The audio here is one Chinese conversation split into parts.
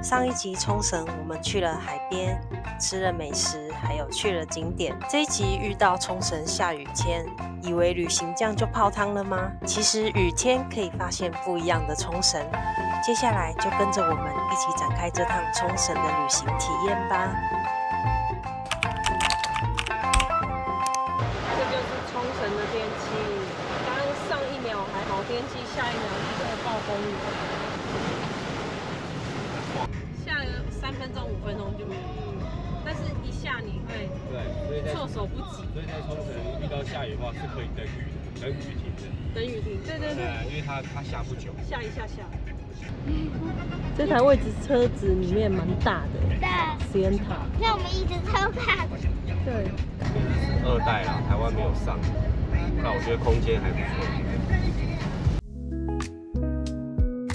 上一集冲绳，我们去了海边，吃了美食，还有去了景点。这一集遇到冲绳下雨天，以为旅行这样就泡汤了吗？其实雨天可以发现不一样的冲绳。接下来就跟着我们一起展开这趟冲绳的旅行体验吧。这就是冲绳的天气，刚上一秒还好天气，下一秒立刻暴风雨。下个3分钟5分钟就没有雨，但是一下你会措手不及。所以在冲绳遇到下雨的话是可以等雨停的。等雨停，对对对，因为它下不久。下一下。这台位置车子里面蛮大的，对，实验塔。那我们一直超大的。对。2代啦，台湾没有上，那我觉得空间还不错。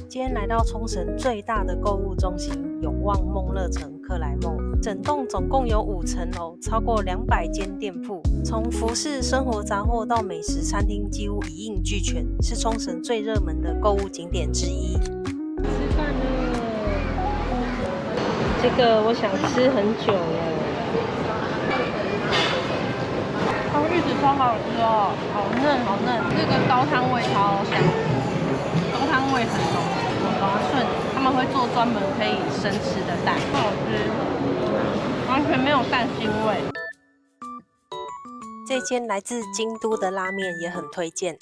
今天来到冲绳最大的购物中心永旺梦乐城克莱梦，整栋总共有5层楼，超过200间店铺，从服饰、生活杂货到美食餐厅，几乎一应俱全，是冲绳最热门的购物景点之一。吃饭了，这个我想吃很久了。它玉子超好吃哦，好嫩好嫩，这个高汤味超香，高汤味很浓。滑顺，他们会做专门可以生吃的蛋，很好吃，完全没有蛋腥味。这间来自京都的拉面也很推荐，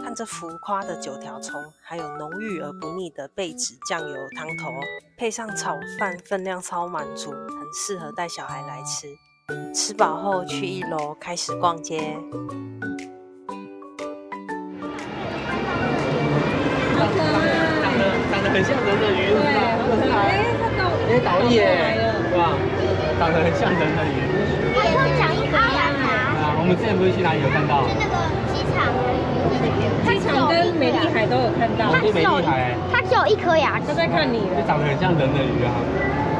看着浮夸的9条葱，还有浓郁而不腻的贝子酱油汤头，配上炒饭，分量超满足，很适合带小孩来吃。吃饱后去1楼开始逛街。很像人的鱼，对，倒立耶，对吧？长得很像人的鱼。它有长一颗牙吗？我们之前不是去哪里有看到？是那个机场，机场跟美丽海都有看到。它只有1颗牙齿。他在看你了。就长得很像人的鱼啊。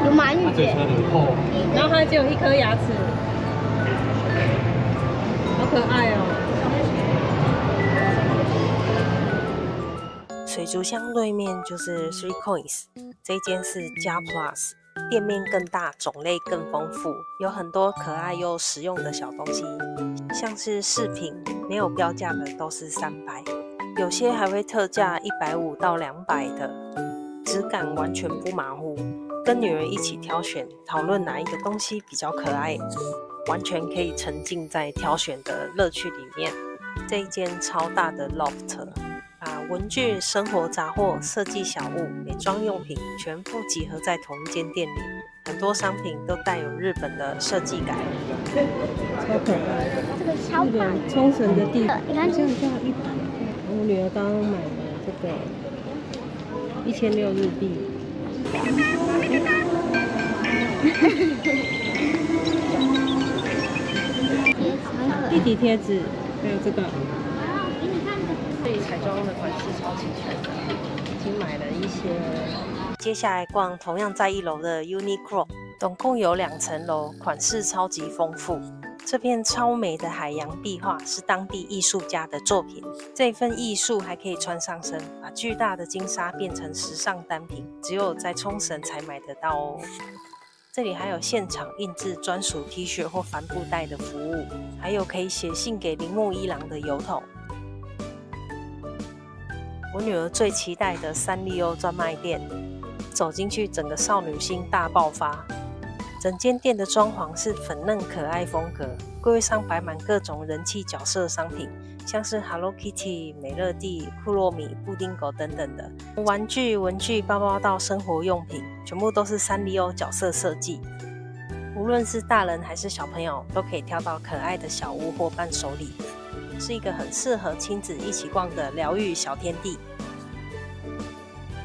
有鳗鱼。嘴唇很厚。然后它只有1颗牙齿，好可爱哦。水族箱对面就是 Three Coins， 这间是加 Plus， 店面更大，种类更丰富，有很多可爱又实用的小东西，像是饰品，没有标价的都是300，有些还会特价150到200的，质感完全不马虎。跟女儿一起挑选，讨论哪一个东西比较可爱，完全可以沉浸在挑选的乐趣里面。这一间超大的 Loft。把文具、生活杂货、设计小物、美妆用品全部集合在同一间店里，很多商品都带有日本的设计感，超可爱。这个超棒，冲绳的地，你看这样100。我女儿刚刚买了这个1006日币。弟弟贴纸，还有这个。这里彩妆的款式超齐全的，已经买了一些。接下来逛同样在1楼的 Uniqlo， 总共有2层楼，款式超级丰富。这片超美的海洋壁画是当地艺术家的作品，这份艺术还可以穿上身，把巨大的金沙变成时尚单品，只有在冲绳才买得到哦。这里还有现场印制专属 T 恤或帆布袋的服务，还有可以写信给铃木一郎的邮筒。我女儿最期待的サンリオ专卖店，走进去整个少女心大爆发。整间店的装潢是粉嫩可爱风格，柜位上摆满各种人气角色商品，像是 Hello Kitty、美乐蒂、库洛米、布丁狗等等的玩具、文具、包包到生活用品，全部都是サンリオ角色设计。无论是大人还是小朋友，都可以挑到可爱的小物或伴手礼。是一个很适合亲子一起逛的疗愈小天地。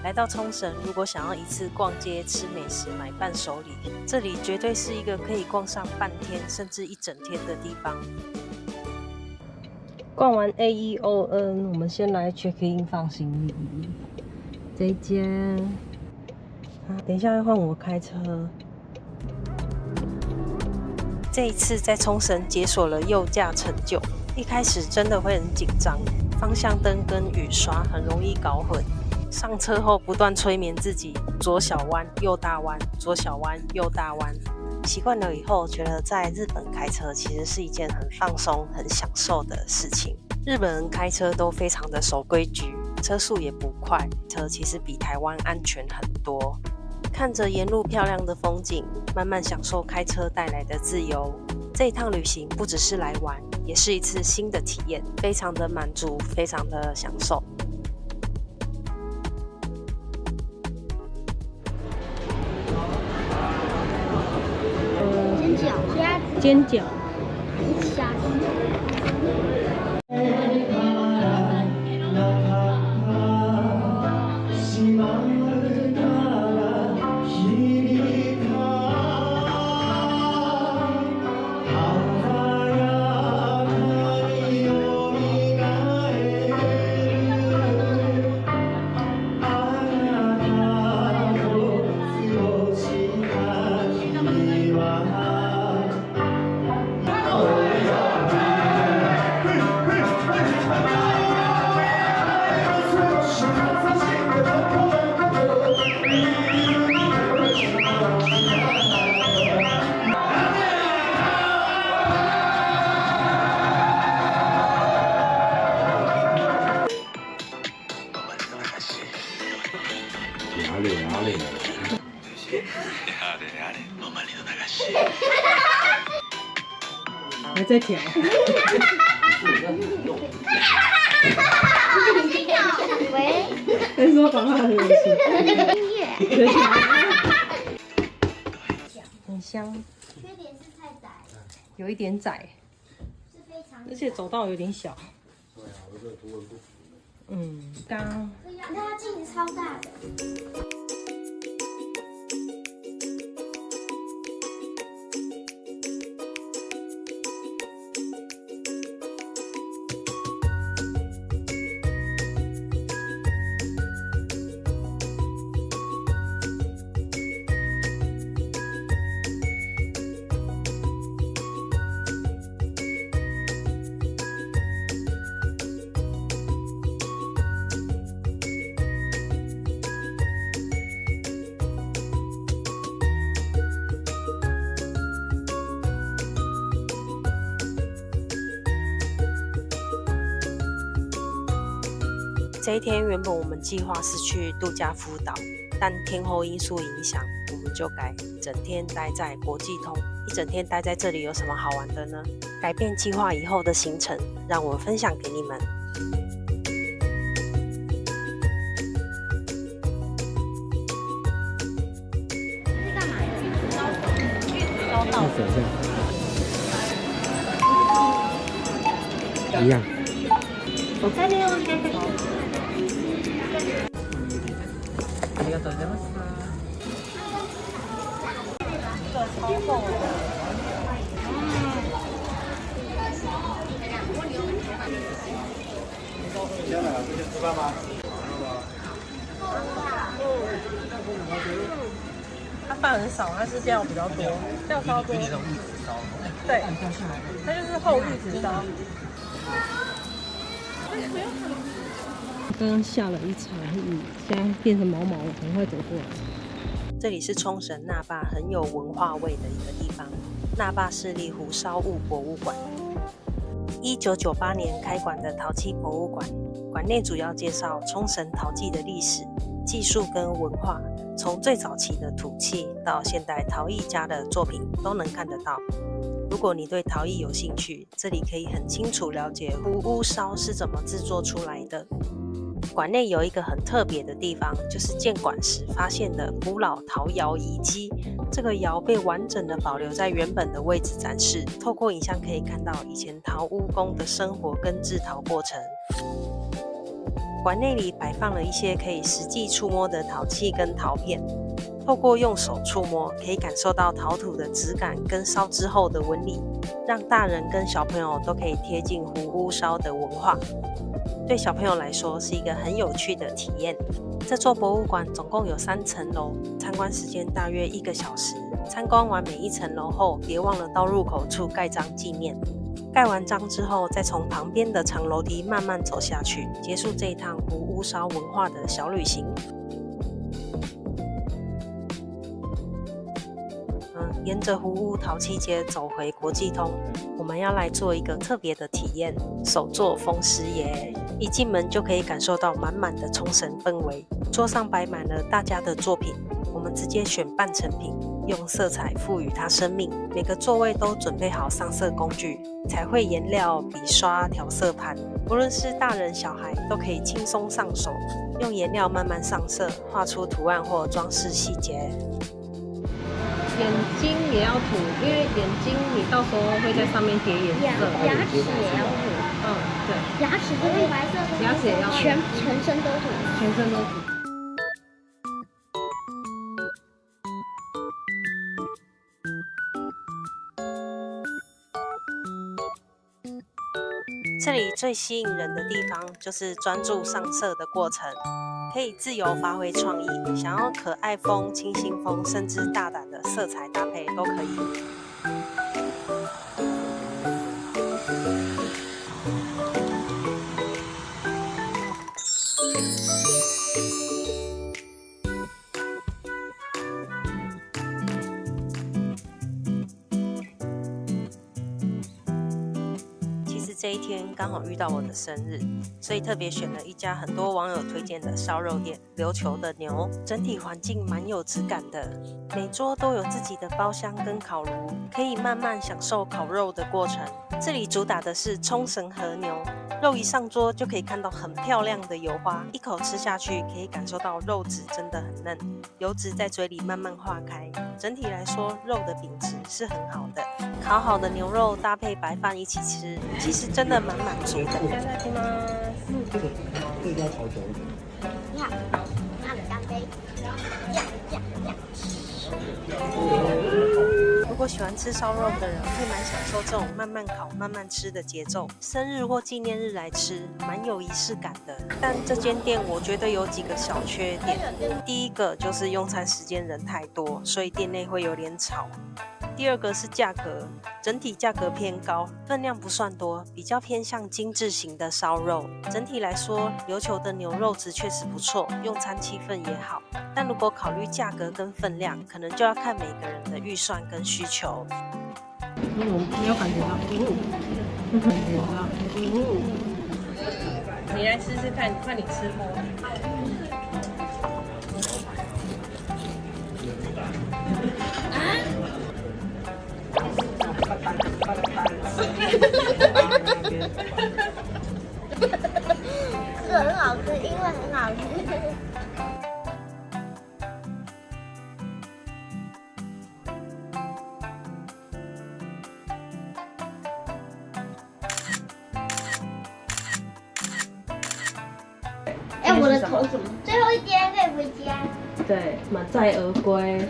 来到冲绳，如果想要一次逛街、吃美食、买伴手礼，这里绝对是一个可以逛上半天甚至1整天的地方。逛完 AEON， 我们先来 check in 放行李。这一间，等一下要换我开车。这一次在冲绳解锁了右驾成就。一开始真的会很紧张，方向灯跟雨刷很容易搞混，上车后不断催眠自己，左小弯右大弯，左小弯右大弯。习惯了以后，觉得在日本开车其实是一件很放松、很享受的事情。日本人开车都非常的守规矩，车速也不快，车其实比台湾安全很多。看着沿路漂亮的风景，慢慢享受开车带来的自由。这一趟旅行不只是来玩，也是一次新的体验，非常的满足，非常的享受。煎饺，煎饺。虾子。还在调。喂，但是我讲话很恶心。音乐。很香，缺点是太窄了，有一点窄，是非常。而且走道有点小。对啊，我这个图文不符。刚你看它镜子超大的。这一天原本我们计划是去度假福岛，但天候因素影响，我们就改整天待在国际通。一整天待在这里有什么好玩的呢？改变计划以后的行程，让我分享给你们。是干嘛的？烧水一样。ありがとうございます。这个超厚的。吃饭吗？它饭很少，它是料比较多，料超多。那种玉子烧。对，它就是厚玉子烧。刚刚下了一场雨，现在变成毛毛了，赶快走过来。这里是冲绳那霸很有文化味的一个地方，那霸市立胡烧物博物馆。1998年开馆的陶器博物馆，馆内主要介绍冲绳陶器的历史、技术跟文化，从最早期的土器到现代陶艺家的作品都能看得到。如果你对陶艺有兴趣，这里可以很清楚了解胡屋烧是怎么制作出来的。馆内有一个很特别的地方，就是建馆时发现的古老陶窑遗迹。这个窑被完整的保留在原本的位置展示，透过影像可以看到以前陶屋工的生活跟制陶过程。馆内里摆放了一些可以实际触摸的陶器跟陶片，透过用手触摸，可以感受到陶土的质感跟烧之后的纹理，让大人跟小朋友都可以贴近胡屋烧的文化。对小朋友来说是一个很有趣的体验。这座博物馆总共有3层楼，参观时间大约1个小时。参观完每一层楼后，别忘了到入口处盖章纪念。盖完章之后，再从旁边的长楼梯慢慢走下去，结束这一趟湖屋烧文化的小旅行。沿着湖屋陶器街走回国际通，我们要来做一个特别的体验——手作风师爷。一进门就可以感受到满满的冲绳氛围，桌上摆满了大家的作品，我们直接选半成品，用色彩赋予它生命。每个座位都准备好上色工具，彩绘颜料、笔刷、调色盘，无论是大人小孩都可以轻松上手，用颜料慢慢上色，画出图案或装饰细节。眼睛也要涂，因为眼睛你到时候会在上面叠颜色。牙齿也要涂。对。牙齿这个白色的，牙齿也要涂，全身都涂。全身都涂。这里最吸引人的地方就是专注上色的过程，可以自由发挥创意，想要可爱风、清新风，甚至大胆的色彩搭配都可以。这一天刚好遇到我的生日，所以特别选了一家很多网友推荐的烧肉店——琉球的牛。整体环境蛮有质感的，每桌都有自己的包厢跟烤炉，可以慢慢享受烤肉的过程。这里主打的是冲绳和牛，肉一上桌就可以看到很漂亮的油花，一口吃下去可以感受到肉质真的很嫩，油脂在嘴里慢慢化开。整体来说，肉的品质是很好的。烤好的牛肉搭配白饭一起吃，其实真的蛮满足的。这个要炒久一点。你好，那你干杯。如果喜欢吃烧肉的人，会蛮享受这种慢慢烤、慢慢吃的节奏。生日或纪念日来吃，蛮有仪式感的。但这间店我觉得有几个小缺点。第一个就是用餐时间人太多，所以店内会有点吵。第二个是价格，整体价格偏高，分量不算多，比较偏向精致型的烧肉。整体来说，琉球的牛肉质确实不错，用餐气氛也好。但如果考虑价格跟分量，可能就要看每个人的预算跟需求。你有感觉到？有感觉到？你来试试看，看你吃过。是很好吃，因为很好吃。我的头怎么？最后一天可以回家。对，满载而归，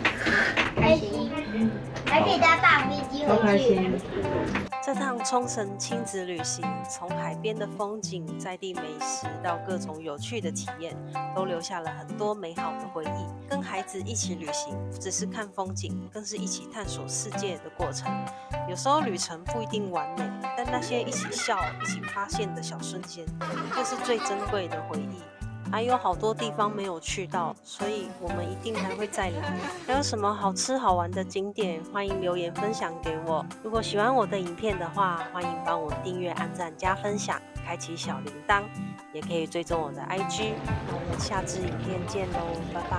开心，还可以搭大飞机超开回去。心。这趟冲绳亲子旅行，从海边的风景、在地美食到各种有趣的体验，都留下了很多美好的回忆。跟孩子一起旅行，不只是看风景，更是一起探索世界的过程。有时候旅程不一定完美，但那些一起笑、一起发现的小瞬间，就是最珍贵的回忆。还有好多地方没有去到，所以我们一定还会再来。还有什么好吃好玩的景点，欢迎留言分享给我。如果喜欢我的影片的话，欢迎帮我订阅、按赞、加分享，开启小铃铛，也可以追踪我的IG。那我们下支影片见喽，拜拜。